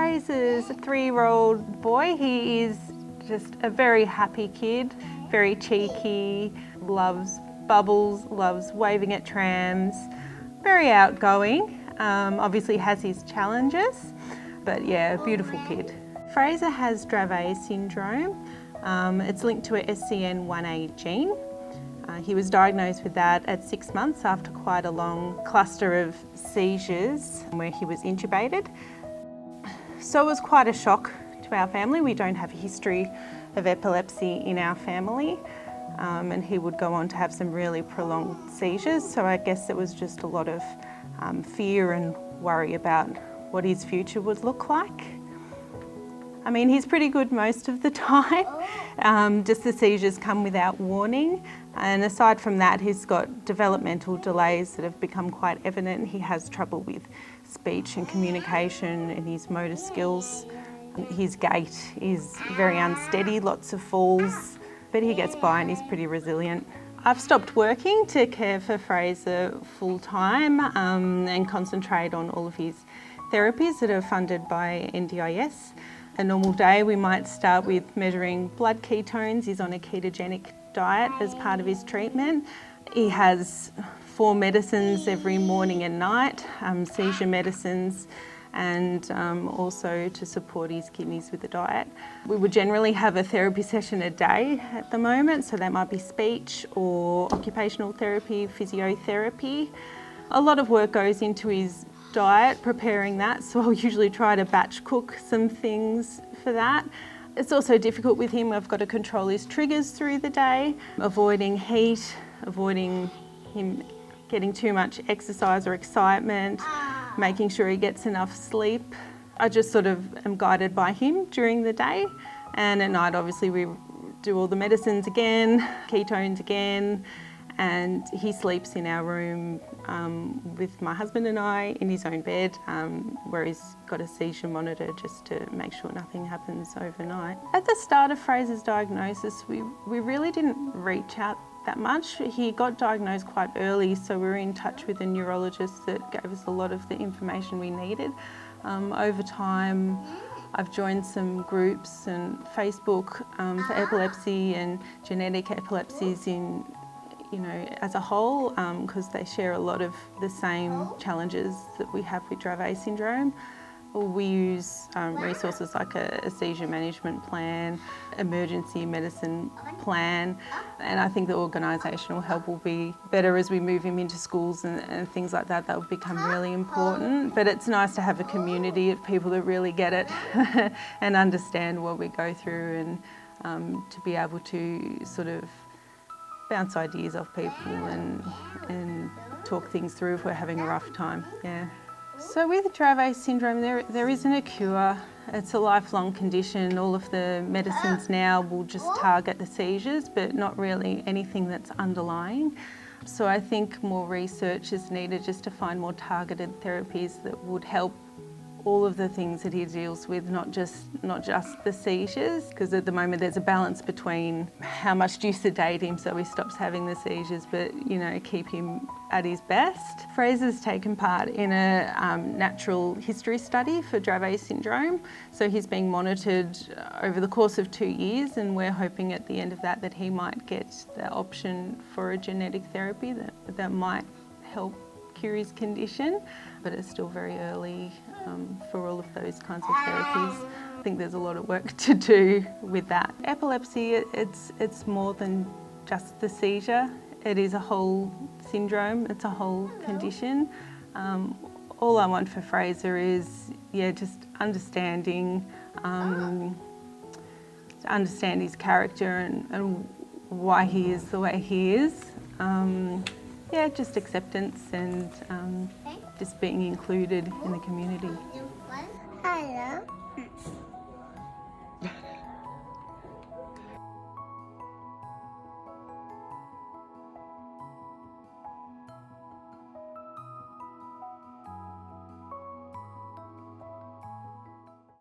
Fraser's a 3-year-old boy. He is just a very happy kid, very cheeky, loves bubbles, loves waving at trams, very outgoing. Obviously has his challenges, but yeah, a beautiful kid. Fraser has Dravet Syndrome. It's linked to a SCN1A gene. He was diagnosed with that at 6 months after quite a long cluster of seizures where he was intubated. So it was quite a shock to our family. We don't have a history of epilepsy in our family, and he would go on to have some really prolonged seizures. So I guess it was just a lot of fear and worry about what his future would look like. I mean, he's pretty good most of the time. Just the seizures come without warning. And aside from that, he's got developmental delays that have become quite evident. He has trouble with speech and communication and his motor skills. His gait is very unsteady, lots of falls, but he gets by and he's pretty resilient. I've stopped working to care for Fraser full time and concentrate on all of his therapies that are funded by NDIS. A normal day we might start with measuring blood ketones. He's on a ketogenic diet as part of his treatment. He has 4 medicines every morning and night, seizure medicines, and also to support his kidneys with the diet. We would generally have a therapy session a day at the moment, so that might be speech or occupational therapy, physiotherapy. A lot of work goes into his diet, preparing that, so I'll usually try to batch cook some things for that. It's also difficult with him. I've got to control his triggers through the day, avoiding heat, avoiding him getting too much exercise or excitement, making sure he gets enough sleep. I just sort of am guided by him during the day, and at night obviously we do all the medicines again, ketones again, and he sleeps in our room with my husband and I in his own bed, where he's got a seizure monitor just to make sure nothing happens overnight. At the start of Fraser's diagnosis, we really didn't reach out that much. He got diagnosed quite early, so we were in touch with a neurologist that gave us a lot of the information we needed. Over time, I've joined some groups and Facebook for epilepsy and genetic epilepsies in as a whole, because they share a lot of the same challenges that we have with Dravet syndrome. We use resources like a seizure management plan, emergency medicine plan, and I think the organisational help will be better as we move him into schools and things like that. That will become really important. But it's nice to have a community of people that really get it and understand what we go through, and to be able to sort of bounce ideas off people and talk things through if we're having a rough time. Yeah. So with Dravet syndrome, there isn't a cure. It's a lifelong condition. All of the medicines now will just target the seizures, but not really anything that's underlying. So I think more research is needed just to find more targeted therapies that would help all of the things that he deals with, not just the seizures, because at the moment there's a balance between how much do you sedate him so he stops having the seizures, but keep him at his best. Fraser's taken part in a natural history study for Dravet syndrome, so he's being monitored over the course of 2 years, and we're hoping at the end of that he might get the option for a genetic therapy that might help cure his condition, but it's still very early for all of those kinds of therapies. I think there's a lot of work to do with that. Epilepsy, it's more than just the seizure. It is a whole syndrome, it's a whole condition. All I want for Fraser is, just understanding, to understand his character and why he is the way he is. Just acceptance and just being included in the community. Hello.